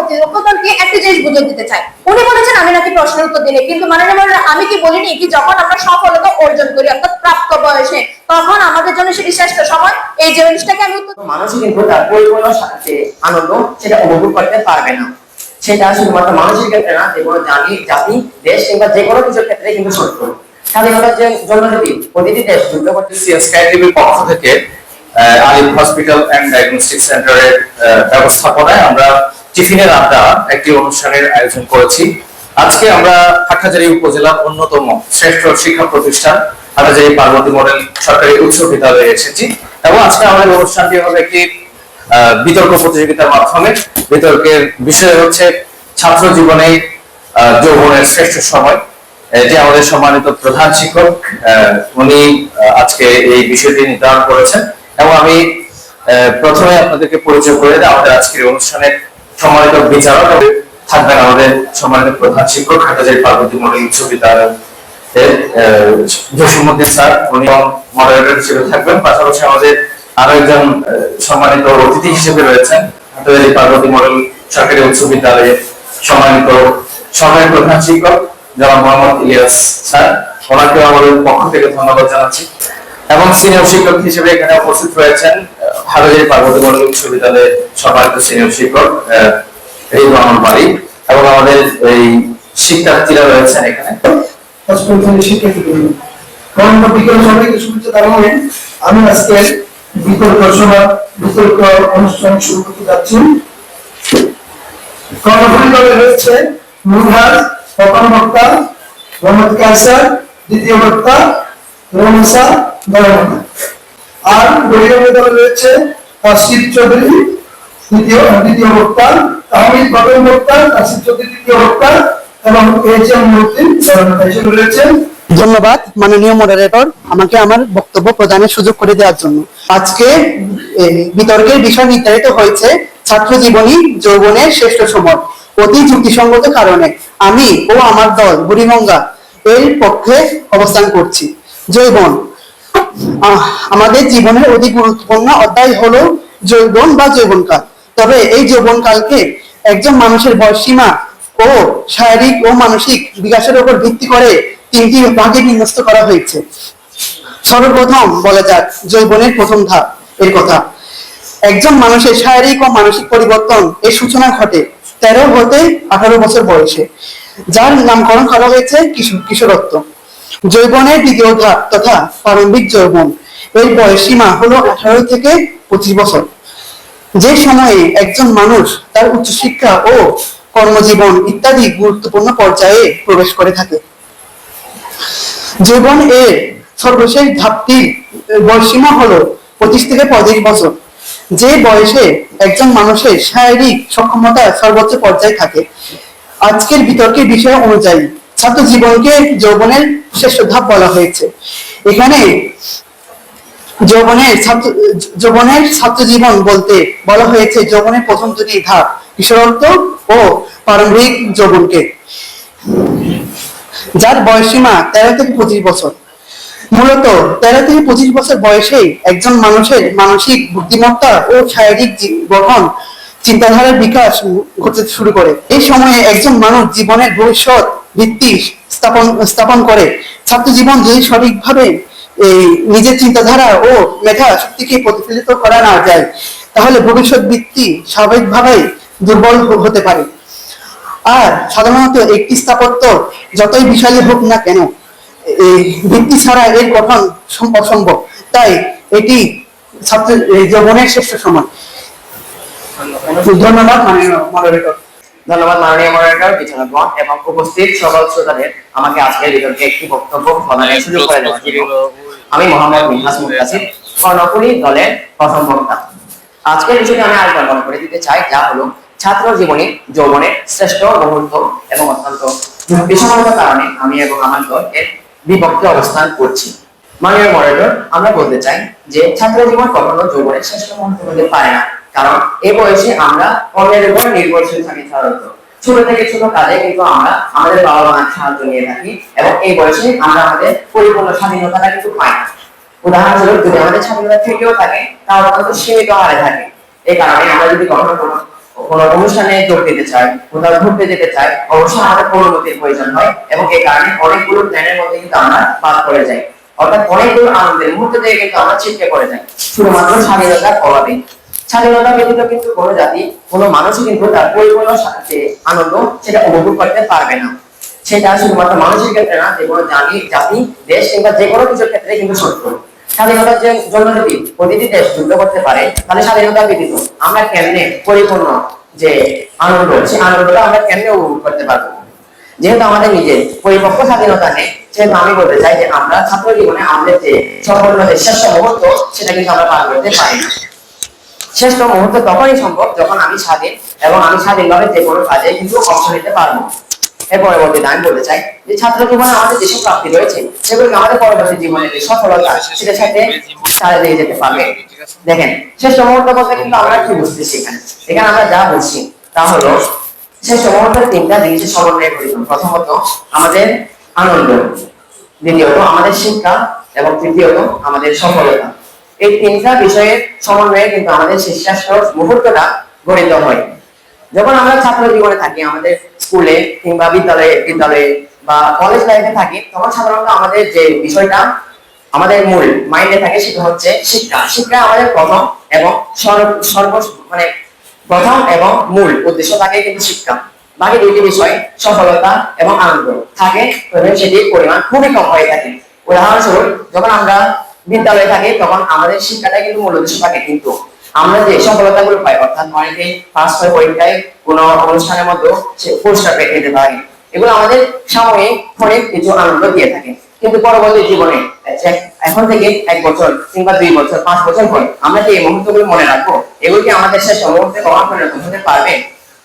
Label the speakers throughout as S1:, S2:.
S1: কর্তৃপক্ষকে একটা জিনিস বুঝিয়ে দিতে চাই। উনি বলেছেন আমি নাকি প্রশ্নের উত্তর দিলে, কিন্তু মাননীয় আমি কি বলিনি কি যখন আমরা সফলতা অর্জন করি অর্থাৎ প্রাপ্ত বয়সে, তখন আমাদের জন্য সেটি শ্রেষ্ঠ সময়। এই জিনিসটাকে আমি
S2: মানুষই কিন্তু তার পরিপূর্ণ যে আনন্দ সেটা উপভোগ করতে পারবে না। সেটা শুধুমাত্র মানুষের ক্ষেত্রে না, যে কোনো জাতি দেশ কিংবা যে কোনো কিছুর ক্ষেত্রে কিন্তু সত্য। স্বাধীনতার জন্য যদি প্রতিটি দেশ যুদ্ধ করতে
S3: স্কাই টিভির পক্ষ থেকে আলিফ হসপিটাল এন্ড ডায়াগনস্টিক সেন্টারের ব্যবস্থাপনায় আমরা টিফিনের আড্ডা একটি অনুষ্ঠানের আয়োজন করেছি। আজকে আমরা হাটহাজারী উপজেলার অন্যতম শ্রেষ্ঠ শিক্ষা প্রতিষ্ঠান হাটহাজারী পার্বতী মডেল সরকারি উচ্চ বিদ্যালয়ে এসেছি এবং আজকে আমাদের অনুষ্ঠানটি হবে একটি বিতর্ক প্রতিযোগিতার মাধ্যমে। বিতর্কের বিষয় হচ্ছে ছাত্র জীবনে যৌবনের শ্রেষ্ঠ সময়। এটি আমাদের সম্মানিত প্রধান শিক্ষক উনি আজকে এই বিষয়টি নির্ধারণ করেছেন এবং আমি প্রথমে আপনাদেরকে পরিচয় করে দিই। আমাদের আজকের অনুষ্ঠানের সম্মানিত বিচারক থাকবেন আমাদের সম্মানিত প্রধান শিক্ষক হাটহাজারী পার্বতী মডেল উচ্চ বিদ্যালয় জসিমউদ্দিন স্যার, উনি মডারেটর হিসেবে থাকবেন। পাশাপাশি আমাদের আরো একজন সম্মানিত অতিথি হিসেবে রয়েছেন হাটহাজারী পার্বতী মডেল সরকারি উচ্চ বিদ্যালয়ের সম্মানিত সহকারী প্রধান শিক্ষক জনাব মোহাম্মদ ইলিয়াস স্যার, ওনাকে আমাদের পক্ষ থেকে ধন্যবাদ জানাচ্ছি। এবং সিনিয়র শিক্ষক হিসেবে এখানে উপস্থিত রয়েছেন হাটহাজারী পার্বতী মডেল উচ্চ বিদ্যালয়ের সম্মানিত সিনিয়র শিক্ষক রিজওয়ানুল বারী এবং আমাদের এই শিক্ষার্থীরা রয়েছেন এখানে।
S4: আমি আজকে বিতর্ক সভা বিতর্ক অনুষ্ঠান শুরু করতে যাচ্ছি। কর্মসূচি রয়েছে মুনহাজ প্রথম বক্তা, মোহাম্মদ কায়সার দ্বিতীয় বক্তা, রমেশা দলমা, আর বহিরঙ্গ দলে রয়েছে তাসিফ চৌধুরী দ্বিতীয় বক্তা, তাহমিদ প্রথম বক্তা, তাসিফ চৌধুরী তৃতীয় বক্তা এবং এইচএম মুদ্দিন সরকার হিসেবে রয়েছেন।
S5: ধন্যবাদ মাননীয় মডারেটর আমাকে আমার বক্তব্য প্রদানের সুযোগ করে দেওয়ার জন্য। আজকে বিতর্কের বিষয় নির্ধারিত হয়েছে ছাত্র জীবনী যৌবনের শ্রেষ্ঠ সময়। অতি যুক্তিসঙ্গত কারণে আমি ও আমার দল বুড়িগঙ্গা এর পক্ষে অবস্থান করছি। যৌবন আমাদের জীবনের অতি গুরুত্বপূর্ণ অধ্যায় হলো যৌবন বা যৌবনকাল। তবে এই যৌবনকালকে একজন মানুষের বয়সসীমা ও শারীরিক ও মানসিক বিকাশের উপর ভিত্তি করে তিনটি ভাগে বিন্যস্ত করা হয়েছে। সর্বপ্রথম বলা যাক যৌবনের প্রথম ধাপ এর কথা। একজন মানুষের শারীরিক ও মানসিক পরিবর্তন এর সূচনা ঘটে 13 হতে 18 বছর বয়সে, যার নামকরণ করা হয়েছে কিশোরত্ব। যৌবনের দ্বিতীয় ধাপ তথা প্রারম্ভিক যৌবন এর বয়সসীমা হলো 18 থেকে 25 বছর, যে সময়ে একজন মানুষ তার উচ্চশিক্ষা ও কর্মজীবন ইত্যাদি গুরুত্বপূর্ণ পর্যায়ে প্রবেশ করে থাকে। যৌবন এর সর্বশেষ ধাপটির বয়সসীমা হলো 25 থেকে 35 বছর, যে বয়সে একজন মানুষের শারীরিক সক্ষমতা সর্বোচ্চ পর্যায়ে থাকে। আজকের বিতর্কের বিষয় অনুযায়ী ছাত্র জীবনকে যৌবনের শ্রেষ্ঠ ধাপ বলা হয়েছে। এখানে যৌবনের ছাত্র জীবন বলতে বলা হয়েছে যৌবনের প্রথম দুটি ধাপ কিশোরত্ব ও প্রারম্ভিক যৌবনকে, যার বয়সসীমা 13 থেকে 25 বছর। মূলত 13 থেকে 25 বছর বয়সে একজন মানুষের মানসিক বুদ্ধিমত্তা ও শারীরিক গঠন চিন্তাধারার বিকাশ ঘটতে শুরু করে। এই সময়ে একজন মানুষ জীবনের ভবিষ্যৎ ভিত্তি স্থাপন করে। ছাত্র জীবন যদি সঠিকভাবে নিজের চিন্তাধারা ও মেধা শক্তিকে প্রতিফলিত করা না যায়, তাহলে ভবিষ্যৎ ভিত্তি স্বাভাবিকভাবে দুর্বল হতে পারে। আর সাধারণত একটি স্থাপত্য যতই বিশালী হোক না কেন, ভিত্তি ছাড়া এর গঠন অসম্ভব। তাই এটি ছাত্র যৌবনের শ্রেষ্ঠ সময়। ধন্যবাদ মাননীয় মডারেটর।
S2: ধন্যবাদ মাননীয় মডারেটর, বিচারকগণ এবং উপস্থিত সকল শ্রোতাদের আমাকে আজকের বিতর্কে একটি বক্তব্য প্রদানের সুযোগ করে দেওয়ার জন্য। আমি মোহাম্মদ মিনহাজ মুতাসির, কর্ণফুলী দলের প্রথম বক্তা। আজকের বিষয়টি আমি আরেকবার মনে করে দিতে চাই, যা হলো ছাত্র জীবনী যৌবনের শ্রেষ্ঠ মুহূর্ত এবং অত্যন্ত বিষমতার কারণে আমি এবং আমার দল এর বিপক্ষে অবস্থান করছি। মাননীয় মডারেটর, আমরা বলতে চাই যে ছাত্র জীবন কখনো যৌবনের শ্রেষ্ঠ মুহূর্ত হতে পারে না, কারণ এই বয়সে আমরা অন্যের উপর নির্ভরশীল থাকি। সাধারণত ছোট থেকে ছোট কাজে কিন্তু আমরা আমাদের বাবা মার সাহায্য নিয়ে থাকি এবং এই বয়সে আমরা আমাদের পরিপূর্ণ স্বাধীনতাটা কিন্তু পাই না। উদাহরণস্বরূপ যদি আমাদের স্বাধীনতা থেকেও থাকে তাহলে অত্যন্ত সীমিত হারে থাকে। এই কারণে আমরা যদি কখনো কোনো কোনো অনুষ্ঠানে যোগ দিতে চায়, কোথাও ঘুরতে যেতে চায়, অবশ্যই আমাদের অনুমতির প্রয়োজন হয় এবং এই কারণে অনেকগুলো প্ল্যানের মধ্যে কিন্তু আমরা বাদ পড়ে যাই, অর্থাৎ অনেকগুলো আনন্দের মুহূর্ত থেকে কিন্তু আমরা ছিটকে পড়ে যাই শুধুমাত্র স্বাধীনতার অভাবে। স্বাধীনতা ব্যতীত কিন্তু কোনো জাতি, কোনো মানুষই কিন্তু তার পরিপূর্ণ যে আনন্দ সেটা উপভোগ করতে পারবে না। সেটা শুধুমাত্র মানুষের ক্ষেত্রে না, যে কোনো জাতি, দেশ কিংবা যে কোনো কিছুর ক্ষেত্রে কিন্তু সত্য। স্বাধীনতার জন্য যদি প্রতিটি দেশ যুদ্ধ করতে পারে, তাহলে স্বাধীনতা ব্যতীত আমরা কেমনে পরিপূর্ণ যে আনন্দ, সেই আনন্দটা আমরা কেমনে উপভোগ করতে পারবো? যেহেতু আমাদের নিজের পরিপক্ক স্বাধীনতা নেই, সেহেতু আমি বলতে চাই যে আমরা ছাত্র জীবনে আমাদের যে সফলতার শ্রেষ্ঠ মুহূর্ত সেটা কিন্তু আমরা পার করতে পারি না। শ্রেষ্ঠ মুহূর্ত তখনই সম্ভব যখন আমি স্বাধীন এবং আমি স্বাধীনভাবে যে কোনো কাজে কিন্তু অংশ নিতে পারবো। এর পরবর্তীতে আমি বলতে চাই যে ছাত্র জীবনে আমাদের যেসব প্রাপ্তি রয়েছে সেগুলোকে আমাদের পরবর্তী জীবনে যে সফলতা সেটার সাথে সাথে দিয়ে যেতে পারবে। দেখেন, শ্রেষ্ঠ মুহূর্ত বলতে কিন্তু আমরা কি বুঝতেছি এখানে আমরা যা বুঝছি তা হলো শ্রেষ্ঠ মুহূর্তের তিনটা জিনিসের সমন্বয়ে গঠিত। প্রথমত আমাদের আনন্দ, দ্বিতীয়ত আমাদের শিক্ষা এবং তৃতীয়ত আমাদের সফলতা। এই তিনটা বিষয়ের সমন্বয়ে কিন্তু আমাদের শ্রেষ্ঠ মুহূর্তটা গঠিত হয়। যখন আমরা ছাত্র জীবনে থাকি, আমাদের স্কুলে কিংবা বিদ্যালয়ে বা কলেজ লাইফে থাকি, তখন সাধারণত আমাদের যে বিষয়টা আমাদের মূল মাইন্ডে থাকে সেটা হচ্ছে শিক্ষা। শিক্ষা আমাদের প্রথম এবং প্রথম এবং মূল উদ্দেশ্য থাকে কিন্তু শিক্ষা। বাকি দুইটি বিষয় সফলতা এবং আনন্দ থাকে, তবে সেটির পরিমাণ খুবই কম হয়ে থাকে। উদাহরণস্বরূপ, যখন আমরা বিদ্যালয়ে থাকি তখন আমাদের শিক্ষাটা কিন্তু মূল উদ্দেশ্য থাকে, কিন্তু আমরা যে সফলতাগুলো পাই, অর্থাৎ অনেকে পাস করে পরীক্ষায় কোনো অনুষ্ঠানের মধ্যে সে পুরস্কার পেতে পারে, এগুলো আমাদের সাময়িক অনেক কিছু আনন্দ দিয়ে থাকে। কিন্তু পরবর্তী জীবনে এখন থেকে 1 বছর কিংবা 2 বছর 5 বছর পর আমরা কি এই মুহূর্তগুলো মনে রাখবো? এগুলো কি আমাদের শেষ মুহূর্তে কখনো পরিণত হতে পারবে?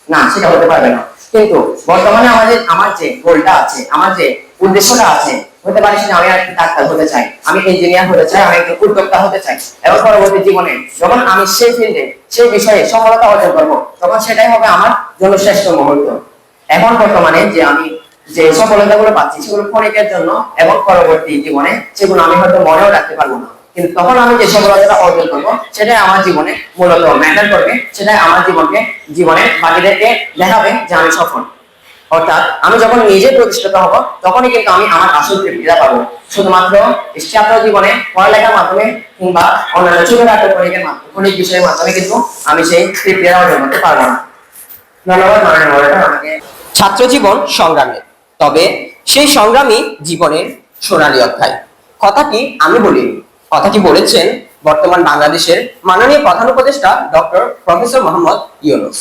S2: না, সেটা হতে পারবে না। কিন্তু বর্তমানে আমার যে গোলটা আছে, আমার যে উদ্দেশ্যটা আছে, হতে পারে সেটা আমি একটা ডাক্তার হতে চাই, আমি ইঞ্জিনিয়ার হতে চাই, আমি একটা উদ্যোক্তা হতে চাই, এবং পরবর্তী জীবনে যখন আমি সেই ফিল্ডে সেই বিষয়ে সফলতা অর্জন করবো, তখন সেটাই হবে আমার জন্য শ্রেষ্ঠ মুহূর্ত। এখন বর্তমানে যে আমি যে সফলতাগুলো পাচ্ছি সেগুলো ক্ষণিকের জন্য, এবং পরবর্তী জীবনে সেগুলো আমি হয়তো মনেও রাখতে পারবো না, কিন্তু তখন আমি যে সফলতাটা অর্জন করবো সেটাই আমার জীবনে মূলত ম্যাটার করবে, সেটাই আমার জীবনে বাকিদেরকে দেখাবে যে আমি সফল। অর্থাৎ আমি যখন নিজে প্রতিষ্ঠিত হব, তখনই কিন্তু আমি আমার আসল তৃপ্তিটা পাবো। শুধুমাত্র ছাত্র জীবনে পড়ালেখার মাধ্যমে কিংবা অন্যান্য ছোটখাটো ক্ষণিক বিষয়ের মাধ্যমে কিন্তু আমি সেই তৃপ্তিটা অর্জন করতে পারবো না। ধন্যবাদ মাননীয় আমাকে।
S6: ছাত্র জীবন সংগ্রামী, তবে সেই সংগ্রামী জীবনের সোনালী অধ্যায়। কথাটি আমি বলিনি, কথাটি বলেছেন বর্তমান বাংলাদেশের মাননীয় প্রধান উপদেষ্টা ডক্টর প্রফেসর মোহাম্মদ ইউনূস।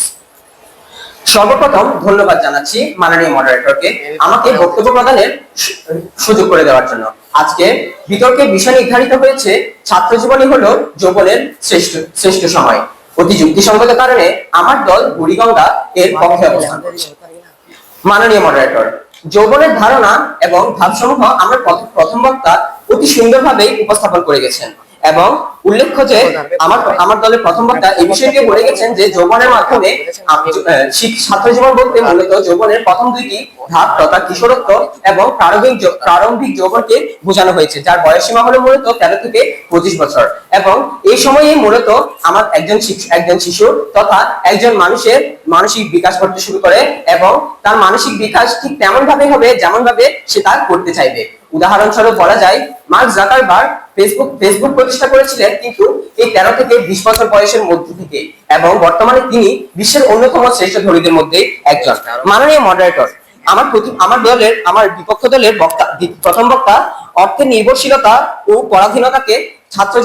S6: সর্বপ্রথম ধন্যবাদ জানাচ্ছি মাননীয় মডারেটরকে আমাকে বক্তব্য প্রদানের সুযোগ করে দেওয়ার জন্য। আজকে বিতর্কের বিষয় নির্ধারিত হয়েছে ছাত্র জীবনই হলো যৌবনের শ্রেষ্ঠ সময়। অতি যুক্তিসঙ্গত কারণে আমার দল বুড়িগঙ্গা এর পক্ষে অবস্থান করছে। মাননীয় মডারেটর, যৌবনের ধারণা এবং ভাবসমূহ আমার প্রথম বক্তা অতি সুন্দরভাবে উপস্থাপন করে গেছেন, এবং উল্লেখ্য যে আমার দলের প্রথম বক্তা এই বিষয়টি বলে গেছেন যে যৌবনের মাধ্যমে ছাত্র জীবন বলতে মূলত যৌবনের প্রথম দুইটি ধাপ তথা কিশোরত্ব এবং প্রারম্ভিক যৌবনকে বোঝানো হয়েছে, যার বয়সসীমা হলো মূলত 13 থেকে 25 বছর। এবং এই সময়ে মূলত আমার একজন শিশু তথা একজন মানুষের মানসিক বিকাশ করতে শুরু করে, এবং তার মানসিক বিকাশ ঠিক তেমন ভাবে হবে যেমন ভাবে সে তা করতে চাইবে। উদাহরণস্বরূপ বলা যায়, মার্ক জাকারবার্গ ফেসবুক প্রতিষ্ঠা করেছিলেন কিন্তু এই 13 থেকে 20 বছর বয়সের মধ্যে থেকে, এবং বর্তমানে তিনি বিশ্বের অন্যতম শ্রেষ্ঠ ধনীদের মধ্যে একজন। মাননীয় মডারেটর, আমার বিপক্ষ দলের প্রথম বক্তা অর্থের নির্ভরশীলতা ও পরাধীনতাকে ছাত্র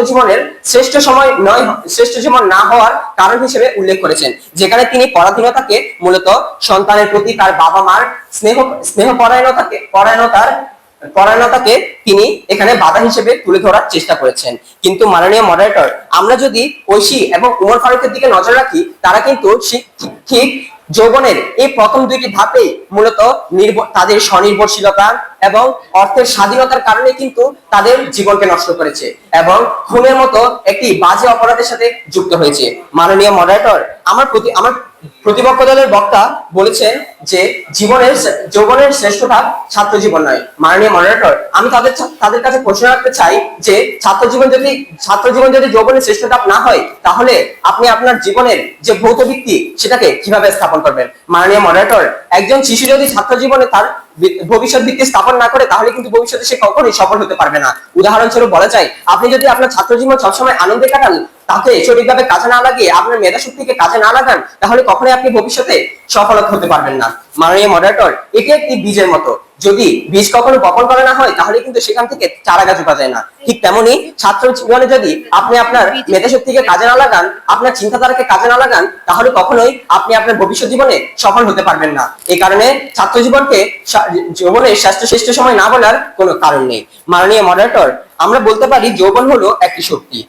S6: জীবনের শ্রেষ্ঠ জীবন না হওয়ার কারণ হিসেবে উল্লেখ করেছেন, যেখানে তিনি পরাধীনতাকে মূলত সন্তানের প্রতি তার বাবা মার স্নেহ পরায়ণতাকে তিনি এখানে বাধা হিসেবে তুলে ধরার চেষ্টা করেছেন। কিন্তু মাননীয় মডারেটর, আমরা যদি ঐশী এবং উমর ফারুকের দিকে নজর রাখি, তারা কিন্তু ঠিক যৌবনের এই প্রথম দুইটি ধাপেই মূলত তাদের স্বনির্ভরশীলতা এবং অর্থের স্বাধীনতার কারণে কিন্তু তাদের জীবনকে নষ্ট করেছে এবং খুনের মতো একটি বাজে অপরাধের সাথে যুক্ত হয়েছে। মাননীয় মডারেটর, আমার প্রতিপক্ষ দলের বক্তা বলেছেন যে যৌবনের শ্রেষ্ঠ ধাপ ছাত্র জীবন নয়। মাননীয় মডারেটর, আমি তাদের তাদের কাছে প্রশ্ন রাখতে চাই যে ছাত্র জীবন যদি যৌবনের শ্রেষ্ঠ ধাপ না হয়, তাহলে আপনি আপনার জীবনের যে ভৌত ভিত্তি সেটাকে কিভাবে স্থাপন করবেন? মাননীয় মডারেটর, একজন শিশু যদি ছাত্র জীবনে তার ভবিষ্যৎ ভিত্তি স্থাপন না করে, তাহলে কিন্তু ভবিষ্যতে সে কখনোই সফল হতে পারবে না। উদাহরণস্বরূপ বলা যায়, আপনি যদি আপনার ছাত্র জীবন সবসময় আনন্দে কাটান, তাকে সঠিকভাবে কাজে না লাগিয়ে আপনার মেধা শক্তিকে কাজে না লাগান, তাহলে কখনোই আপনি ভবিষ্যতে সফল হতে পারবেন না। মাননীয় মডারেটর, এটি একটি বীজের মতো, যদি বীজ কখনো বপন করা না হয়, তাহলে কিন্তু সেখান থেকে চারা গাছ উঠা যায় না। ঠিক তেমনি ছাত্র জীবনে যদি আপনি আপনার মেধা শক্তিকে কাজে না লাগান, আপনার চিন্তাধারাকে কাজে না লাগান, তাহলে কখনোই আপনি আপনার ভবিষ্যৎ জীবনে সফল হতে পারবেন না। এই কারণে ছাত্র জীবনকে যৌবনের শ্রেষ্ঠ সময় না বলার কোনো কারণ নেই। মাননীয় মডারেটর, আমরা বলতে পারি যৌবন হলো একটি শক্তি,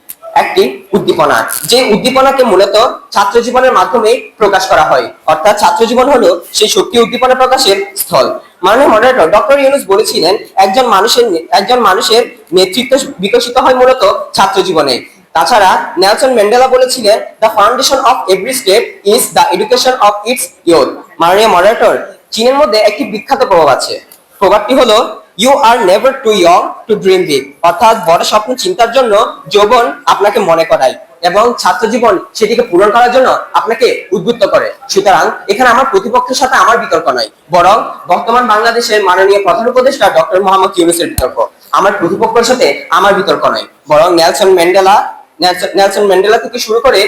S6: একটি উদ্দীপনা, যে উদ্দীপনাকে মূলত ছাত্র জীবনের মাধ্যমে প্রকাশ করা হয়। অর্থাৎ ছাত্র জীবন হলো সেই শক্তি উদ্দীপনা প্রকাশের স্থল। মাননীয় মডারেটর, ডক্টর ইউনূস বলেছিলেন, একজন মানুষের নেতৃত্ব বিকশিত হয় মূলত ছাত্র জীবনে। তাছাড়া নেলসন ম্যান্ডেলা বলেছিলেন, the foundation of every step is the education of its youth. মাননীয় মডারেটর, চীনের মধ্যে একটি বিখ্যাত প্রবাদ আছে। প্রবাদটি হলো, you are never too young to dream big. অর্থাৎ বড় স্বপ্ন চিন্তার জন্য যৌবন আপনাকে মনে করায় এবং ছাত্র জীবন সেটিকে পূরণ করার জন্য আপনাকে উদ্বুদ্ধ করে। সুতরাং এখানে আমার প্রতিপক্ষের সাথে আমার বিতর্ক নয়, বরং বর্তমান বাংলাদেশের মাননীয় প্রধান উপদেষ্টা ডক্টর মোহাম্মদ ইউনূসের বিতর্ক। আমার প্রতিপক্ষের সাথে আমার বিতর্ক নয়, বরং নেলসন ম্যান্ডেলা থেকে শুরু করে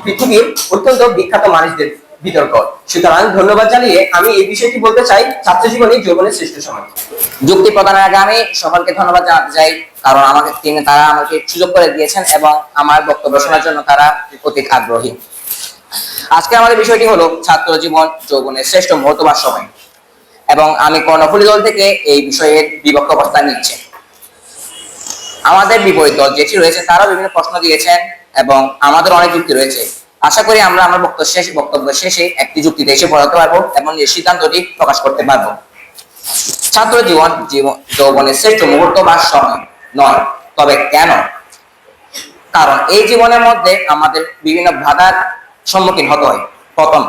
S6: পৃথিবীর অত্যন্ত বিখ্যাত মানুষদের বিতর্ক। সুতরাং ধন্যবাদ জানিয়ে আমি এই বিষয়টি বলতে চাই, ছাত্র জীবনে যৌবনের শ্রেষ্ঠ সময়।
S2: যুক্তি প্রদানের আগে আমি সকলকে ধন্যবাদ জানাতে চাই, কারণ তারা আমাকে সুযোগ করে দিয়েছেন এবং আমার বক্তব্য শোনার জন্য তারা অতি আগ্রহী। আজকে আমাদের বিষয়টি হলো ছাত্র জীবন যৌবনের শ্রেষ্ঠ মুহূর্ত বা সময়, এবং আমি কর্ণফুলী দল থেকে এই বিষয়ের বিপক্ষ অবস্থান নিচ্ছি। আমাদের বিপরীত দল যেটি রয়েছে তারা বিভিন্ন প্রশ্ন দিয়েছেন এবং আমাদের অনেক যুক্তি রয়েছে। আশা করি আমরা আমার বক্তব্য শেষে একটি যুক্তিতে এসে পড়াতে পারবো এবং এই সিদ্ধান্তটি প্রকাশ করতে পারবো। ছাত্র জীবন যৌবনের শ্রেষ্ঠ মুহূর্ত বা সময় নয়, তবে কেন? কারণ এই জীবনের মধ্যে আমাদের বিভিন্ন বাধার সম্মুখীন হতে হয়। প্রথম,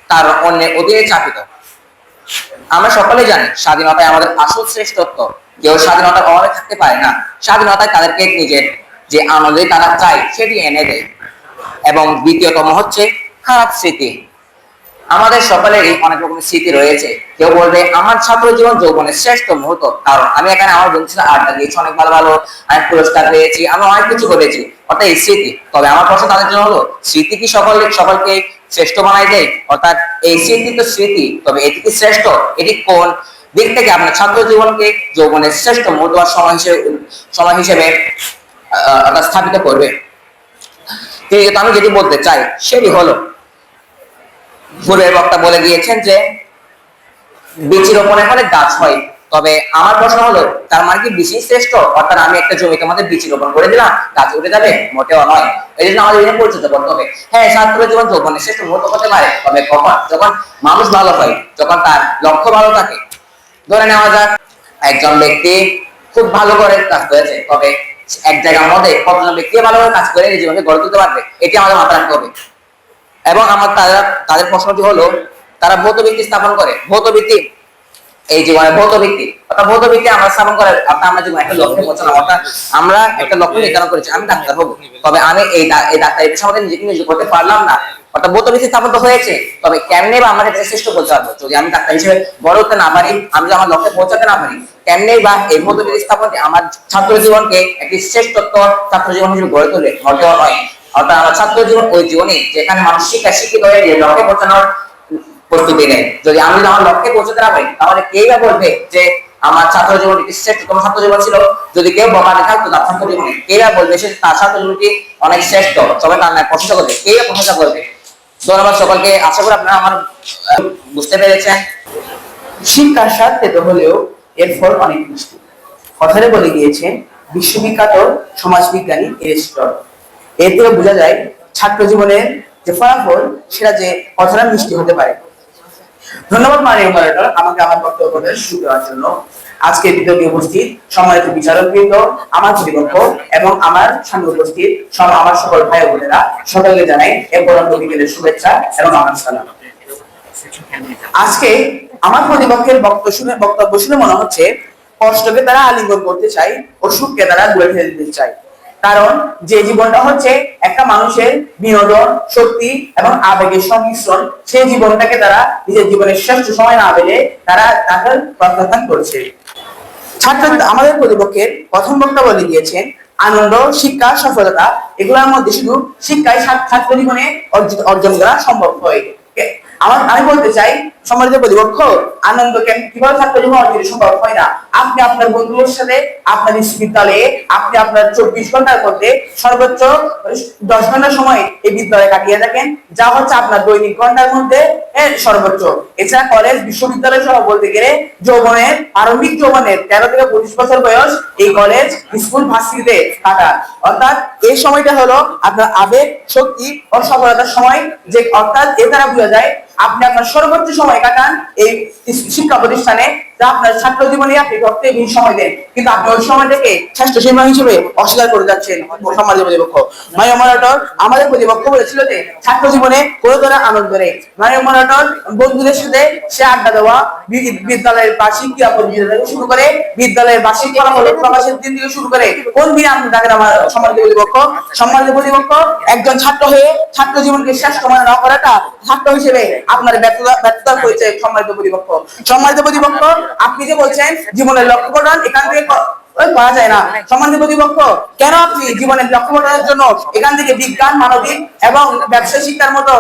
S2: কারণ অন্যের অধীনে চাপিত। আমরা সকলে জানি স্বাধীনতায় আমাদের আসল শ্রেষ্ঠত্ব। কেউ স্বাধীনতার অভাবে থাকতে পারে না। স্বাধীনতায় তাদেরকে নিজের যে আনন্দে তারা চায় সেটি এনে দেয়। এবং দ্বিতীয়তম হচ্ছে খারাপ স্মৃতি। আমাদের সকলেরই অনেক রকমের স্মৃতি রয়েছে। কেউ বলবে আমার ছাত্র জীবন যৌবনের শ্রেষ্ঠ মুহূর্ত, কারণ আমি এখানে আমার বন্ধুর সাথে আড্ডা দিয়েছি, অনেক ভালো ভালো অনেক পুরস্কার পেয়েছি, আমি অনেক কিছু করেছি, অর্থাৎ এই স্মৃতি। তবে আমার প্রশ্ন তাদের জন্য হলো, স্মৃতি কি সকলকে শ্রেষ্ঠ বানাই দেয়? অর্থাৎ এই স্মৃতি তো স্মৃতি, তবে এটি কি শ্রেষ্ঠ? এটি কোন দিক থেকে আপনার ছাত্র জীবনকে যৌবনের শ্রেষ্ঠ মুহূর্ত বা সময় হিসেবে স্থাপিত করবে? আমি যেটি বলতে চাই সেটি হলো, পূর্বের বক্তা বলে দিয়েছেন যে বীজ রোপণের ফলে গাছ হয়। তবে আমার প্রশ্ন হলো, তার মানে কি বীজই শ্রেষ্ঠ? অর্থাৎ আমি একটা জমিতে আমাদের বীজ রোপণ করে দিলাম, গাছ উঠে যাবে? মোটেও নয়। এই জন্য আমাদের পরিচিত করতে হবে। হ্যাঁ, ছাত্র জীবন যৌবনের শ্রেষ্ঠ মুহূর্ত হতে পারে, তবে কখন? যখন মানুষ ভালো হয়, যখন তার লক্ষ্য ভালো থাকে। ধরে নেওয়া যাক একজন ব্যক্তি খুব ভালো করে কাজ করেছে, তবে এক জায়গার মধ্যে কতজন ব্যক্তি ভালো করে কাজ করে জীবনকে গড়ে তুলতে পারবে, এটি আমাদের মাথায় রাখতে হবে। এবং তাদের প্রশ্নটি হলো, তারা ভৌত ভিত্তি স্থাপন করে। ভৌত ভিত্তি এই জীবনে ভৌত ভিত্তি, অর্থাৎ ভৌত ভিত্তি আমরা স্থাপন করে আমরা জীবনে একটা লক্ষ্যে পৌঁছানো। অর্থাৎ আমরা একটা লক্ষ্য নির্ধারণ করেছি, আমি ডাক্তার হবো, তবে আমি এই ডাক্তার এই পেশার মধ্যে নিজেকে নিয়োগ করতে পারলাম না। অর্থাৎ ভৌত ভিত্তি স্থাপন তো হয়েছে, তবে কেমনে বা আমরা এটা শ্রেষ্ঠ বলতে পারবো? যদি আমি ডাক্তার হিসেবে গড়ে উঠতে না পারি, আমি যদি আমার লক্ষ্যে পৌঁছাতে না পারি, কেমনে বা এই ভৌত ভিত্তি স্থাপন আমার ছাত্র জীবনকে একটি শ্রেষ্ঠত্ব ছাত্র জীবন হিসেবে গড়ে তোলে? মোটেও নয়। অর্থাৎ আমার ছাত্র জীবন ওই জীবনে যেখানে মানুষ শিক্ষিত হয়ে যে লক্ষ্যে পৌঁছানোর প্রস্তুতি নেয়। যদি আমি আমার লক্ষ্যে পৌঁছাতে না পারি, তাহলে কেই বা বলবে যে আমার ছাত্র জীবনটি শ্রেষ্ঠতম ছাত্র জীবন ছিল? যদি কেউ বকাটে থাকতো তার ছাত্র জীবনে, কেই বা বলবে সে তার ছাত্র জীবনটি অনেক শ্রেষ্ঠ, সবাই তার নামে প্রশংসা করবে, কেই বা প্রশংসা করবে? ধন্যবাদ সকলকে। আশা করি আপনারা আমার বুঝতে পেরেছেন।
S5: শিক্ষার স্বাদ পেতে হলেও এর ফল অনেক মিষ্টি। কথাটা বলে গিয়েছেন বিশ্ববিখ্যাত সমাজবিজ্ঞানী এরিস্টটল। এর থেকে বোঝা যায় ছাত্র জীবনের যে ফলাফল সেটা যে কতটা মিষ্টি হতে পারে। ধন্যবাদ মাননীয় মডারেটর, আমাকে আমার বক্তব্য প্রদানের সুযোগ দেওয়ার জন্য। আজকে বিতর্কে উপস্থিত সম্মানিত বিচারকবৃন্দ, আমার প্রতিপক্ষ এবং আমার সামনে উপস্থিত আমার সকল ভাই বোনেরা, সকলকে জানাই এ পরন্ত বিকেলের শুভেচ্ছা এবং আমার সালাম। আজকে আমার প্রতিপক্ষের বক্তব্য শুনে মনে হচ্ছে
S7: কষ্টকে তারা আলিঙ্গন করতে চায় ও সুখকে তারা দূরে ঠেলে দিতে চায়। কারণ যে জীবনটা হচ্ছে একটা মানুষের বিনোদন, শক্তি এবং আবেগের সংমিশ্রণ, সেই জীবনটাকে তারা নিজের জীবনের শ্রেষ্ঠ সময় না পেলে তারা তাকে প্রত্যাখ্যান করছে। ছাত্র আমাদের প্রতিপক্ষের প্রথম বক্তা বলে দিয়েছেন, আনন্দ, শিক্ষা, সফলতা এগুলোর মধ্যে শুধু শিক্ষায় ছাত্র জীবনে অর্জন করা সম্ভব হয়। আমি বলতে চাই, সম্মানিত প্রতিপক্ষ, আনন্দ কিভাবে ছাত্র জীবন অর্জন সম্ভব হয় না? আপনি আপনার বন্ধুদের সাথে আপনার বিদ্যালয়ে আপনি আপনার 24 ঘন্টার মধ্যে সর্বোচ্চ 10 ঘন্টা সময় এই বিদ্যালয়ে কাটিয়ে থাকেন, যা হচ্ছে আপনার দৈনিক ঘন্টার মধ্যে সর্বোচ্চ। এছাড়া কলেজ, বিশ্ববিদ্যালয় সহ বলতে গেলে যৌবনের, প্রারম্ভিক যৌবনের 13 থেকে 25 বছর বয়স এই কলেজ, স্কুল, ভার্সিটিতে কাটান। অর্থাৎ এই সময়টা হলো আপনার আবেগ, শক্তি ও সফলতার সময়, যে অর্থাৎ এ দ্বারা বোঝা যায় আপনি আপনার সর্বোচ্চ সময় কাটান এই শিক্ষা প্রতিষ্ঠানে, যা আপনার ছাত্র জীবনে আপনি করতে বেশি সময় দেন, কিন্তু আপনি ওই সময়টাকে শ্রেষ্ঠ সীমা হিসেবে অস্বীকার করে যাচ্ছেন। সমাজের প্রতিপক্ষ মাইয়া মডারেটর আমাদের প্রতিপক্ষ বলেছিল যে ছাত্র জীবনে কোনো ধরনের আনন্দ নেই। মাইয়া মডারেটর বন্ধুদের সাথে সে আড্ডা দেওয়া, বিদ্যালয়ের বার্ষিক ক্রীড়া প্রতিযোগিতা থেকে শুরু করে বিদ্যালয়ের বার্ষিক ফলাফল প্রকাশের দিন থেকে শুরু করে কোন দিনে আপনি থাকেন আমার সমাজের প্রতিপক্ষ? সমাজের প্রতিপক্ষ একজন ছাত্র হয়ে ছাত্র জীবনকে শ্রেষ্ঠ মনে না করাটা ছাত্র হিসেবে আপনার ব্যর্থতার পরিচয়। সম্মানিত প্রতিপক্ষ, সম্মানিত প্রতিপক্ষ, আপনি যে বলছেন জীবনের লক্ষ্য প্রদান এখান থেকে করা যায় না। সম্মানিত প্রতিপক্ষ, কেন আপনি জীবনের লক্ষ্য প্রদানের জন্য এখান থেকে বিজ্ঞান, মানবিক এবং ব্যবসায় শিক্ষার মতো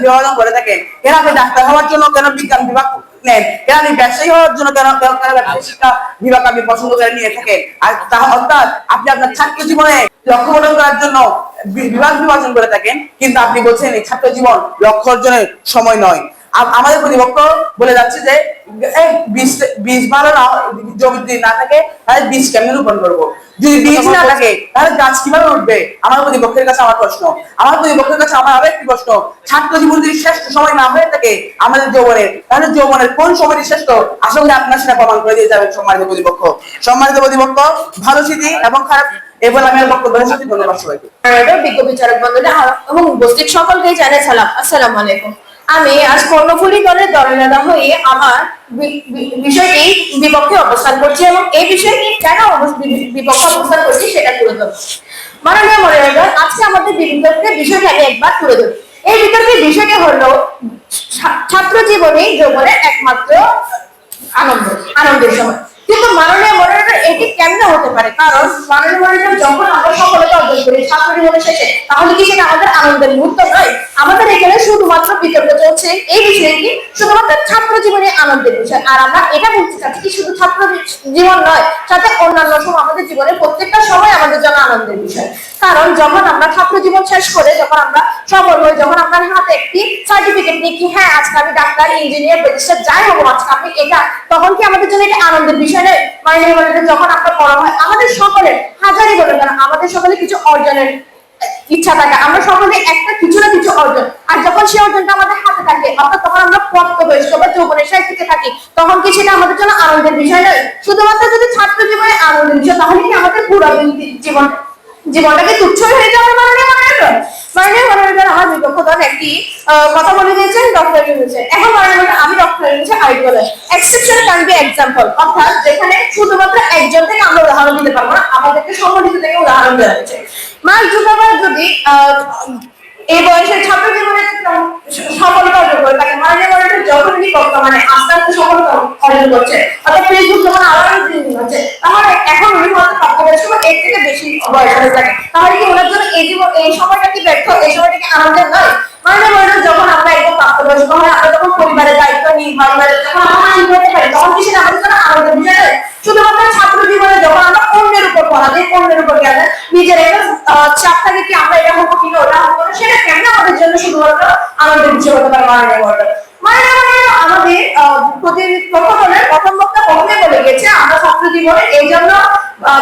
S7: বিভাজন করে থাকেন? কেন আপনি ডাক্তার হওয়ার জন্য কেন বিজ্ঞান বিভাগ নেন? কেন আপনি ব্যবসায়ী হওয়ার জন্য কেন ব্যবসায় শিক্ষা বিভাগ আপনি পছন্দ করে নিয়ে থাকেন? আর অর্থাৎ আপনি আপনার ছাত্র জীবনে লক্ষ্য প্রদান করার জন্য বিভাগ বিভাজন করে থাকেন, কিন্তু আপনি বলছেন এই ছাত্র জীবন লক্ষ্য অর্জনের সময় নয়। আমাদের প্রতিপক্ষ বলে যাচ্ছে যে বীজ ভালো না, জমি যদি না থাকে তাহলে বীজ কেমন রোপণ করবো? যদি বীজ না থাকে তাহলে গাছ কিভাবে উঠবে? আমার প্রতিপক্ষের কাছে আমার প্রশ্ন, আমার প্রতিপক্ষের কাছে আমার আরো একটি প্রশ্ন, ছাত্র জীবন যদি শ্রেষ্ঠ সময় না হয়ে থাকে আমাদের যৌবনের, তাহলে যৌবনের কোন সময়টি শ্রেষ্ঠ? আসলে আপনার সেটা প্রমাণ করে দিয়ে যাবেন। সম্মানিত প্রতিপক্ষ, সম্মানিত প্রতিপক্ষ, ভালো স্মৃতি এবং খারাপ এবার আমি বক্তব্যের সাথে ধন্যবাদ সবাইকে।
S1: বিজ্ঞ বিচারক মণ্ডলী এবং উপস্থিত সকলকে জানাই সালাম, আসসালামু আলাইকুম। আমি আজ কর্ণফুলী দলের দলনেতা হয়ে আমার বিষয়টি বিপক্ষে অবস্থান করছি এবং এই বিষয়টি কেন বিপক্ষে অবস্থান করছি সেটা তুলে ধরবো। মাননীয় মডারেটর, আজকে আমাদের বিতর্কের বিষয়টি আমি একবার তুলে ধরি। এই বিতর্কের বিষয়টি হলো ছাত্র জীবনে যৌবনের একমাত্র আনন্দের সময়। কিন্তু মাননীয় মডারেটর, এটি কেমনে হতে পারে? কারণ মাননীয় মডারেটর, যখন আমরা সফলতা অর্জন করি ছাত্র জীবনের শেষে, তাহলে কি সেটা আমাদের আনন্দের মুহূর্ত নয়? আমাদের এখানে শুধুমাত্র বিতর্ক চলছে এই বিষয়টি শুধুমাত্র ছাত্র জীবনে আনন্দের বিষয়, আর আমরা এটা বলতে চাচ্ছি কি শুধু ছাত্র জীবন নয়, সাথে অন্যান্য সময় আমাদের জীবনে প্রত্যেকটা সময় আমাদের জন্য আনন্দের বিষয়। কারণ যখন আমরা ছাত্র জীবন শেষ করে যখন আমরা সফল হই, যখন আপনার হাতে একটি সার্টিফিকেট নিই কি হ্যাঁ আজকে আমি ডাক্তার, ইঞ্জিনিয়ার, ব্যারিস্টার যাই হবো আজকে আপনি এটা, তখন কি আমাদের জন্য এটা আনন্দের বিষয় নেই? মানে যখন আপনার পড়া হয় আমাদের সকলের হাজারই বলে কেন আমাদের সকলে কিছু অর্জনের ইচ্ছা থাকে, আমরা সকলে একটা কিছু না কিছু অর্জন, আর যখন সেই অর্জনটা আমাদের হাতে থাকে অর্থাৎ তখন আমরা প্রাপ্তবয়স্ক বা যৌবনের শেষ দিকে থাকি, তখন কি সেটা আমাদের জন্য আনন্দের বিষয় নয়? শুধুমাত্র যদি ছাত্র জীবনে আনন্দের বিষয়, তাহলে কি আমাদের পুরো জীবনটাকে তুচ্ছ হয়ে যাবে? মাননীয় মডারেটর আমার বিপক্ষ দল একটি কথা বলে দিয়েছেন ডক্টর ইউনুসের। এখন মাননীয় আমি ডক্টর ইউনুসের আরেকটি বলে এক্সেপশন ক্যান বি এক্সাম্পল, অর্থাৎ যেখানে শুধুমাত্র একজন থেকে আমরা উদাহরণ দিতে পারবো না, আমাদেরকে সংগঠিত থেকে উদাহরণ দেওয়া হয়েছে। মার্ক জুকারবার্গ যদি এই বয়সের ছাত্র জীবনে সফলতা অর্জন করে তাকে মাননীয় মডারেটর যখনই বর্তমানে আস্তে আস্তে সফলতা অর্জন করছে, অর্থাৎ ফেসবুক যখন আরো হচ্ছে, তাহলে এখন উনি হয়তো প্রাপ্তবয়স্ক বা এর থেকে বেশি বয়স হয়ে থাকে, তাহলে কি ওনার জন্য এই সময়টা কি ব্যর্থ? এই সময়টা কি আনন্দের নয়? মাননীয় মডারেটর, যখন আমরা একদম প্রাপ্তবয়স্ক হয়, আমরা যখন পরিবারের দায়িত্ব নিই, পরিবারের যখন আমরা নিতে পারি, তখন কি সেটা আমাদের জন্য আনন্দের বিষয় নয়? শুধুমাত্র ছাত্র জীবনে যখন আমরা অন্যের উপর পড়া দিই, অন্যের উপর জ্ঞান নিজের একটা চাপ থাকে কি আমরা এটা হবো কিনা ওটা হবো না, সেটা কেমন আমাদের জন্য শুধুমাত্র আনন্দের বিষয় হতে পারে? মাননীয় মডারেটর, আমাদের প্রতিপক্ষের প্রথম বক্তা প্রথমে বলে গেছে আমরা ছাত্র জীবনে এই জন্য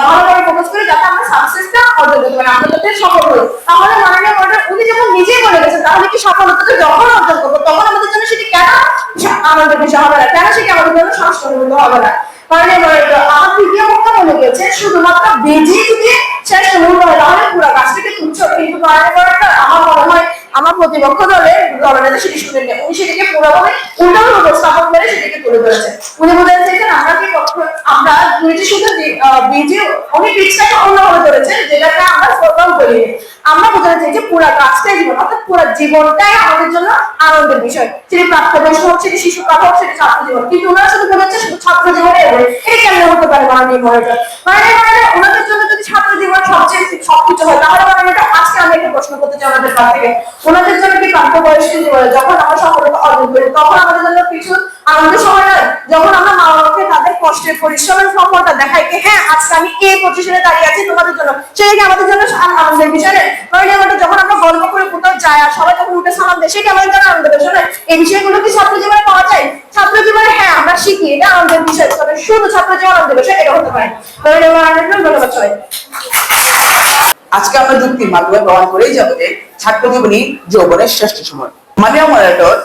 S1: ভালোভাবে ফোকাস করি যাতে আমরা সাকসেসটা অর্জন করতে পারি, আমরা যাতে সফল হই। তাহলে মাননীয় মডারেটর উনি যখন নিজেই বলে গেছেন, তাহলে কি সফলতাটা যখন অর্জন করবো তখন আমাদের জন্য সেটি কেন আনন্দের বিষয় হবে না? কেন সেটি আমাদের জন্য সংস্করণ হবে না? মাননীয় মডারেটর, আমার তৃতীয় বক্তা বলে গেছে শুধুমাত্র বীজই যদি শেষ মূল্য হয় তাহলে পুরো গাছটাকে তুচ্ছ, কিন্তু মাননীয় মডারেটর আমার মনে হয় আমার প্রতিপক্ষ দলের দলনেতা সেটি শুনেন না, উনি সেটিকে পুরোভাবে উল্টাভাবে উপস্থাপন করে সেটিকে তুলে ধরেছেন। উনি বলেছেন যে আমরা দুইটি শুধু ভিডিও, উনি পিকচারটা অন্যভাবে ধরেছেন যেটাকে আমরা ফটো করি। আমরা বোঝাতে চাই যে পুরো কাজটাই জীবন, অর্থাৎ পুরো জীবনটাই আমাদের জন্য আনন্দের বিষয়, সেটি প্রাপ্তবয়স্ক হোক, সেটি শিশুকাল হোক, সেটি ছাত্র জীবন। কিন্তু ওনারা শুধু বলেছে শুধু ছাত্র জীবনে এটা কেমন হতে পারে মাননীয় মহারাজ? মাননীয় ওনাদের জন্য যদি ছাত্র জীবন সবচেয়ে সবকিছু হয়, তাহলে মাননীয় আজকে আমি একটা প্রশ্ন করতে চাই ওনাদের কাছ থেকে, ওনাদের জন্য কি প্রাপ্তবয়স্ক জীবনে যখন আমরা সফলতা অর্জন করি তখন আমাদের জন্য কিছু আনন্দের সময় নয়? যখন আমরা মা বাবাকে তাদের কষ্টের পরিশ্রমের ফলটা দেখাই যে হ্যাঁ আজকে আমি এই পজিশনে দাঁড়িয়ে আছি তোমাদের জন্য, সেটা কি আমাদের জন্য আনন্দের বিষয় নয়? যখন আমরা গল্প করে কোথাও যাই আর সবাই যখন উঠে সালাম দেয়, সেটা আমাদের জন্য আনন্দের বিষয় নয়? এই বিষয়গুলো কি ছাত্র জীবনে পাওয়া যায়? ছাত্র জীবনে হ্যাঁ আমরা শিখি, এটা আনন্দের বিষয়, তবে শুধু ছাত্র জীবন আনন্দের বিষয় এটা হতে পারে। ধন্যবাদ সবাই।
S7: আজকে আমরা যুক্তির মাধ্যমে প্রমাণ করেই যাবো যে ছাত্র জীবনই যৌবনের শ্রেষ্ঠ সময়। মাননীয় মডারেটর,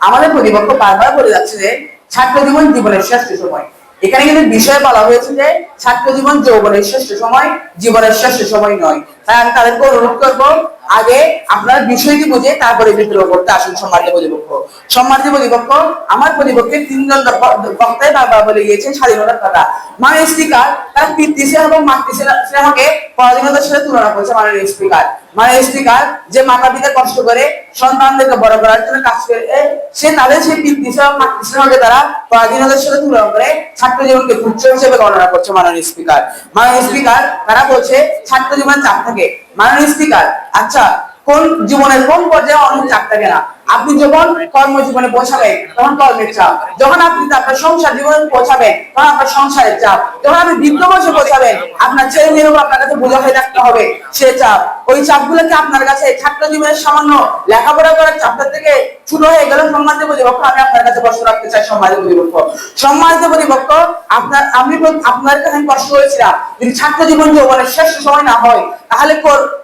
S7: আমাদের প্রতিপক্ষ বারবার বলে যাচ্ছে যে ছাত্র জীবন জীবনের শ্রেষ্ঠ সময়। এখানে কিন্তু বিষয় বলা হয়েছে যে ছাত্র জীবন যৌবনের শ্রেষ্ঠ সময়, জীবনের শ্রেষ্ঠ সময় নয়। তাই আমি তাদেরকে অনুরোধ করবো আগে আপনার বিষয়টি বুঝে তারপরে বিতর্ক করতে আসুন। সম্মানিত প্রতিপক্ষ, আমার প্রতিপক্ষের তিনজন বক্তায় বারবার বলে গিয়েছেন স্বাধীনতার কথা। মাননীয় স্পিকার তার পিতৃস্নেহ এবং মাতৃস্নেহকে পরাধীনতার সাথে তুলনা করছে। মাননীয় স্পিকার যে মাতা পিতা কষ্ট করে সন্তানদেরকে বড় করার জন্য কাজ করে, সে তাদের সেই পিতৃস্নেহ মাতৃস্নেহকে তারা পরাধীনতার সাথে তুলনা করে ছাত্র জীবনকে তুচ্ছ হিসেবে গণনা করছে। মাননীয় স্পিকার তারা বলছে ছাত্র জীবনে চাপ থাকে। মাননীয় স্পিকার, আচ্ছা কোন জীবনের কোন পর্যায়ে অনেক চাপ থাকে না? আপনি যখন কর্মজীবনে পৌঁছাবেন তখন কর্মের চাপ, যখন আপনি আপনার সংসার জীবনে পৌঁছাবেন তখন আপনার সংসারের চাপ, যখন আপনি বৃদ্ধ বয়সে পৌঁছাবেন আপনার ছেলে মেয়ের আপনার কাছে বোঝা হয়ে থাকতে হবে সে চাপ। ওই চাপগুলোকে আপনার কাছে ছাত্র জীবনের সামান্য লেখাপড়া করার চাপটা থেকে ছোট হয়ে গেল। সম্মানিত প্রতিপক্ষ, আমি আপনার কাছে প্রশ্ন রাখতে চাই। সম্মানিত প্রতিপক্ষ, আপনার কাছে আমি প্রশ্ন করেছিলাম যদি ছাত্র জীবন যৌবনের শ্রেষ্ঠ সময় না হয় তাহলে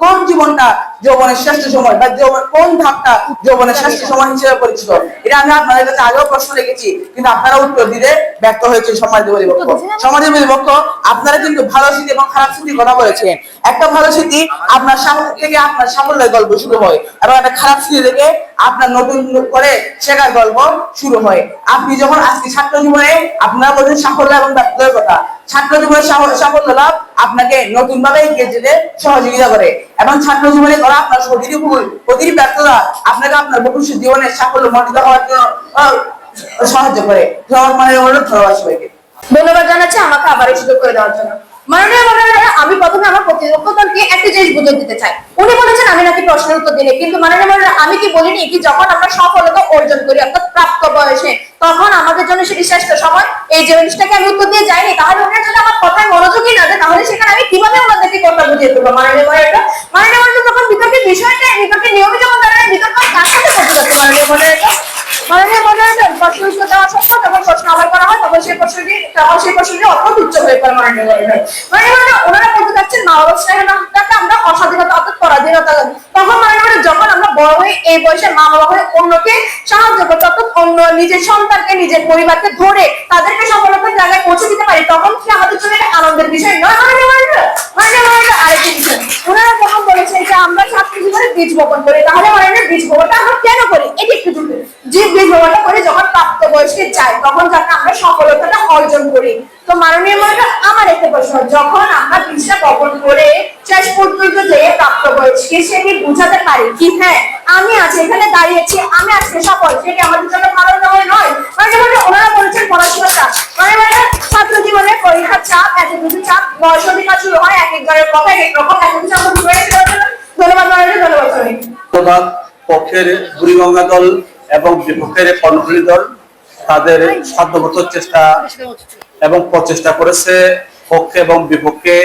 S7: কোন জীবনটা যৌবনের শ্রেষ্ঠ সময় বা কোন ধাপটা যৌবনের শ্রেষ্ঠ সময় হিসেবে পরিচিত? এটা আমি আপনাদের কাছে আগেও প্রশ্ন রেখেছি, কিন্তু আপনারা উত্তর দিতে ব্যর্থ হয়েছে। সম্মানিত প্রতিপক্ষ, আপনারা কিন্তু ভালো স্মৃতি এবং খারাপ স্মৃতির কথা বলেছেন। একটা ভালো স্মৃতি আপনার থেকে আপনার সাফল্যের গল্প শুরু হয়, এবং একটা খারাপ স্মৃতি থেকে আপনার নতুন করে শেখার গল্প শুরু হয়। আপনি যখন আজকে ছাত্র জীবনে আপনারা বলছেন সাফল্য এবং ব্যর্থতার কথা, ছাত্র জীবনের সাফল্য লাভ আপনাকে নতুন ভাবে এগিয়ে যেতে সহযোগিতা করে, এবং ছাত্র জীবনে করা আপনার প্রতিটি ব্যর্থতা আপনাকে আপনার ভবিষ্যৎ জীবনের সাফল্য মণ্ডিত হওয়ার জন্য সাহায্য করে। ধন্যবাদ সবাইকে।
S1: ধন্যবাদ জানাচ্ছি আমাকে আবার এই সুযোগ করে দেওয়ার জন্য। মাননীয় মহারাজ, আমি প্রথমে আমার প্রতিপক্ষ দলকে একটা জিনিস বুঝিয়ে দিতে চাই। উনি বলেছেন আমি নাকি প্রশ্নের উত্তর দিলে, কিন্তু মাননীয় মহারাজ আমি কি বলিনি কি যখন আমরা সফলতা অর্জন করি অর্থাৎ প্রাপ্ত বয়সে তখন আমাদের জন্য সেটি শ্রেষ্ঠ সময়? এই জিনিসটাকে আমি উত্তর দিয়ে যাইনি, তাহলে ওনারা যদি আমার কথায় মনোযোগী না দেয় তাহলে সেখানে আমি কিভাবে ওনাদেরকে কথা বুঝিয়ে দেবো? মাননীয় মহারাজ যখন বিতর্কের বিষয়টা বিতর্কের নিয়মে যখন দাঁড়ায় বিতর্ক কার সাথে করতে যাচ্ছে? মাননীয় মহারাজ প্রশ্ন উত্তর দেওয়া সত্ত্বেও যখন প্রশ্ন আবার করা হয় তখন সেই প্রশ্নটি অর্থ তুচ্ছ হয়ে পড়ে। মাননীয় মহারাজ ওনারা বলতে চাচ্ছেন মা বাবার স্নেহটাকে আমরা অস্বাধীনতা অর্থাৎ পরাধীনতা। তখন মাননীয় যখন আমরা বড় হয়ে এই বয়সে মা বাবা হয়ে অন্যকে সাহায্য করতে অর্থাৎ অন্য নিজের সন্তানকে নিজের পরিবারকে ধরে তাদেরকে সফলতার জায়গায় পৌঁছে দিতে পারি, তখন কি আমাদের জন্য একটা আনন্দের বিষয় নয়? মাননীয় মহারাজ আরেকটি বিষয় ওনারা যখন বলেছেন যে আমরা ছাত্র জীবনে বীজ বপন করি, তাহলে মাননীয় বীজ বপনটা আমরা কেন করি? এটি একটু যে বীজ বপনটা করে যখন প্রাপ্ত বয়সে যাই তখন যাতে আমরা সফলতাটা অর্জন করি। তো মাননীয় মহারাজ আমার একটা প্রশ্ন, যখন আমরা বীজটা বপন করে শেষ পর্যন্ত যে প্রাপ্ত বয়সকে সেটি বুঝাতে পারি কি হ্যাঁ আমি আজ এখানে দাঁড়িয়েছি, আমি আজকে সফল, সেটি আমাদের জন্য ভালো নয়? মাননীয় ওনারা বলেছেন পড়াশোনার চাপ। মাননীয় ছাত্র জীবনে পরীক্ষার চাপ, এক দুটি চাপ, বয়স অধিকার শুরু হয়, এক একজনের কথা এক এক রকম, এক চাপ। ধন্যবাদ মাননীয়, ধন্যবাদ সবাই।
S8: ধন্যবাদ। পক্ষের বুড়িগঙ্গা দল এবং বিপক্ষের কর্ণফুলী দল তাদের সাধ্যমত চেষ্টা এবং প্রচেষ্টা করেছে পক্ষে এবং বিপক্ষে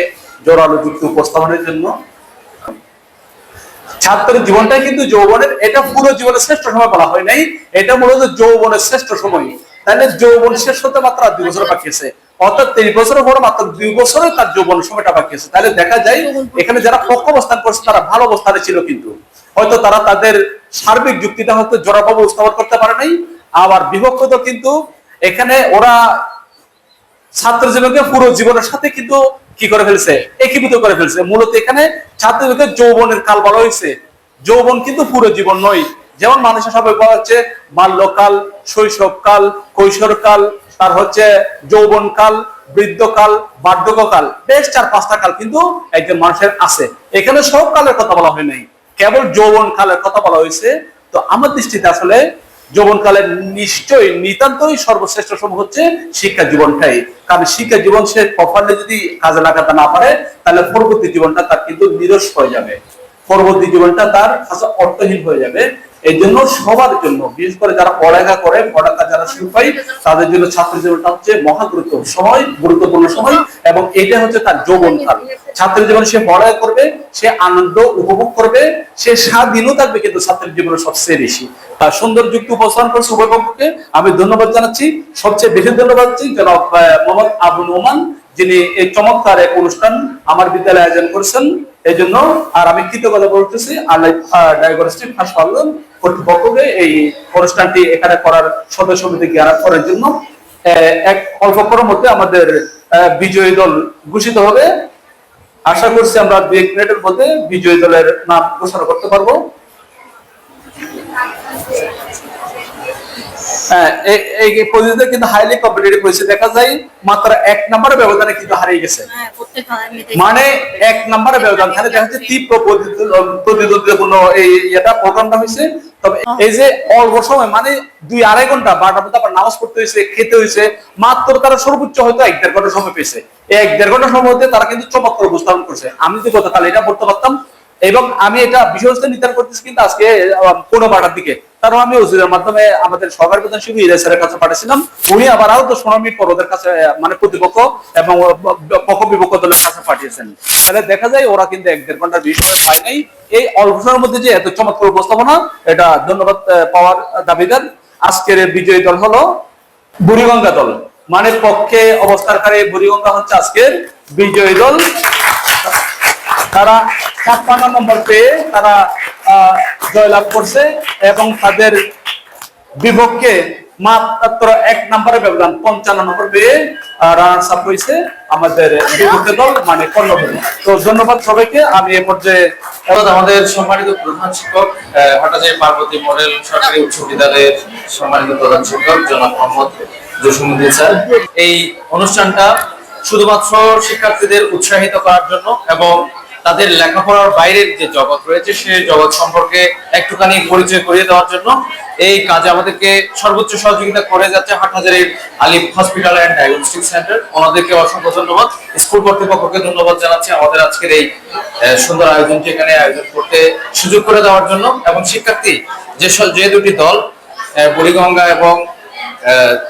S8: জোরালো যুক্তি উপস্থাপনের জন্য। ছাত্রের জীবনটাই কিন্তু যৌবনের, এটা পুরো জীবনের শ্রেষ্ঠ সময় বলা হয় নাই, এটা মূলত যৌবনের শ্রেষ্ঠ সময়। তাহলে যৌবন শেষ হতে মাত্র 2 বছর বাকি আছে, অর্থাৎ 23 বছরের পর মাত্র 2 বছরে তার যৌবনের সময়টা বাকি আছে। তাহলে দেখা যায় এখানে যারা পক্ষ অবস্থান করছে তারা ভালো অবস্থানে ছিল, কিন্তু হয়তো তারা তাদের সার্বিক যুক্তিটা হয়তো জোরাভাবে উপস্থাপন করতে পারে নাই। আবার বিপক্ষ তো কিন্তু এখানে ওরা ছাত্র জীবনকে পুরো জীবনের সাথে কিন্তু কি করে ফেলছে, একীভূত করে ফেলছে। মূলত এখানে ছাত্র জীবনের যৌবনের কাল বলা হয়েছে, যৌবন কিন্তু পুরো জীবন নয়। যেমন মানুষের সবাই বলা হচ্ছে বাল্যকাল, শৈশবকাল, কৈশোরকাল, তার হচ্ছে যৌবনকাল, বৃদ্ধকাল, বার্ধক্যকাল, বেশ 4-5টা কাল কিন্তু একজন মানুষের আছে। এখানে সব কালের কথা বলা হয় নাই, কেবল যৌবন কালের কথা বলা হয়েছে। তো আমার দৃষ্টিতে আসলে যৌবনকালের নিশ্চয়ই নিতান্তই সর্বশ্রেষ্ঠ সময় হচ্ছে শিক্ষা জীবনটাই। কারণ শিক্ষা জীবন সে প্রপারলি যদি কাজে লাগাতে না পারে, তাহলে পরবর্তী জীবনটা তার কিন্তু নিরস হয়ে যাবে, পরবর্তী জীবনটা তার কাছে অর্থহীন হয়ে যাবে। এই জন্য সবার জন্য, বিশেষ করে যারা পড়ালেখা করে, পড়ালেখা যারা শুরু হয়, তাদের জন্য ছাত্র জীবনটা হচ্ছে মহা গুরুত্বপূর্ণ সময়, এবং এটা হচ্ছে তার যৌবনকাল। ছাত্র জীবনে সে পড়ালেখা করবে, সে আনন্দ উপভোগ করবে, সে স্বাধীনও থাকবে, কিন্তু ছাত্রের জীবনে সবচেয়ে বেশি। তার সুন্দর যুক্তি উপস্থাপন করেছে উভয় পক্ষকে, আমি ধন্যবাদ জানাচ্ছি। সবচেয়ে বেশি ধন্যবাদ দিচ্ছি জনাব মোহাম্মদ আবুল নোমান, যিনি এই চমৎকার এক অনুষ্ঠান আমার বিদ্যালয়ে আয়োজন করেছেন। এই জন্য আর আমি কৃতজ্ঞতা বলতেছি আলিফ ডায়াগনস্টিক হাসপাতাল কর্তৃপক্ষকে এই অনুষ্ঠানটি এখানে করার সদস্য সমিতি জ্ঞান করার জন্য। এক অল্পক্ষণের মধ্যে আমাদের বিজয়ী দল ঘোষিত হবে। আশা করছি আমরা 2 মিনিটের মধ্যে বিজয়ী দলের নাম ঘোষণা করতে পারবো। এই প্রতিযোগিতা কিন্তু হাইলি কম্পিটিটিভ হয়েছে, দেখা যায় মাত্র 1 নম্বরের ব্যবধানে কিন্তু হারিয়ে গেছে। মানে 1 নম্বরের ব্যবধান, তাহলে দেখা যাচ্ছে তীব্র প্রতিদ্বন্দ্বিতাপূর্ণ এই এটা প্রোগ্রামটা হয়েছে। তবে এই যে অল্প সময়, মানে 2-2.5 ঘন্টা, 12টার মধ্যে আবার নামাজ পড়তে হয়েছে, খেতে হয়েছে, মাত্র তারা সর্বোচ্চ হয়তো 1-1.5 ঘন্টা সময় পেয়েছে। এই 1-1.5 ঘন্টা সময় হতে তারা কিন্তু চমৎকার উপস্থাপন করছে। আমি তো গতকাল এটা পড়তে পারতাম, এবং আমি এটা বিষয়বস্তু নির্ধারণ করতেছি কিন্তু আজকে 15-12টার দিকে। কারণ আমি ওজিরের মাধ্যমে আমাদের সরকারি প্রধান শিবির ইরাসের কাছে পাঠিয়েছিলাম, উনি আবার আরো 10-15 মিনিট পর ওদের কাছে, মানে প্রতিপক্ষ এবং পক্ষ বিপক্ষ দলের কাছে পাঠিয়েছেন। তাহলে দেখা যায় ওরা কিন্তু 1-1.5 ঘন্টার বেশি সময় পায় নাই। এই অল্প সময়ের মধ্যে যে এত চমৎকার উপস্থাপনা, এটা ধন্যবাদ পাওয়ার দাবিদার। আজকের বিজয়ী দল হলো বুড়িগঙ্গা দল, মানে পক্ষে অবস্থানকারী বুড়িগঙ্গা হচ্ছে আজকের বিজয়ী দল। তারা 56 নম্বর পেয়ে তারা জয়লাভ করছে, এবং তাদের বিপক্ষে মাত্র 1 নম্বরের ব্যবধান 55 নম্বর পেয়ে রানার্স আপ হয়েছে আমাদের বিপক্ষে দল, মানে কর্ণফুলী। তো ধন্যবাদ সবাইকে। আমি এ পর্যায়ে
S3: আমাদের সম্মানিত প্রধান শিক্ষক, হাটাজারি পার্বতী মডেল সরকারি উচ্চ বিদ্যালয়ের সম্মানিত প্রধান শিক্ষক জনাব মোহাম্মদ জসিমউদ্দিন স্যার, এই অনুষ্ঠানটা শুধুমাত্র শিক্ষার্থীদের উৎসাহিত করার জন্য এবং তাদের লেখাপড়ার বাইরের যে জগৎ রয়েছে সেই জগৎ সম্পর্কে একটুখানি পরিচয় করিয়ে দেওয়ার জন্য এই কাজে আমাদেরকে সর্বোচ্চ সহযোগিতা করে যাচ্ছে হাটহাজারীর আলিফ হসপিটাল অ্যান্ড ডায়াগনস্টিক সেন্টার। ওনাদেরকে অসংখ্য ধন্যবাদ। স্কুল কর্তৃপক্ষকে ধন্যবাদ জানাচ্ছি আমাদের আজকের এই সুন্দর আয়োজনটি এখানে আয়োজন করতে সুযোগ করে দেওয়ার জন্য, এবং শিক্ষার্থী যে দুটি দল বুড়িগঙ্গা এবং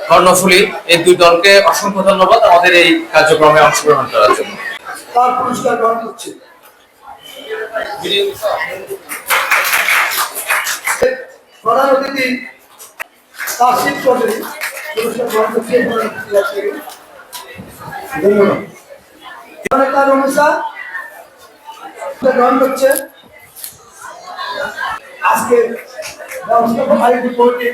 S3: কর্ণফুলী, এই 2 দলকে অসংখ্য ধন্যবাদ আমাদের এই কার্যক্রমে অংশগ্রহণ করার জন্য।
S4: তার পুরস্কার গ্রহণ করছে প্রধান অতিথি তাসিফ চৌধুরী, পুরস্কার গ্রহণ করছে। ধন্যবাদ। রমেশা গ্রহণ করছে। আজকে ব্যবস্থাপক আইডি বোর্ডে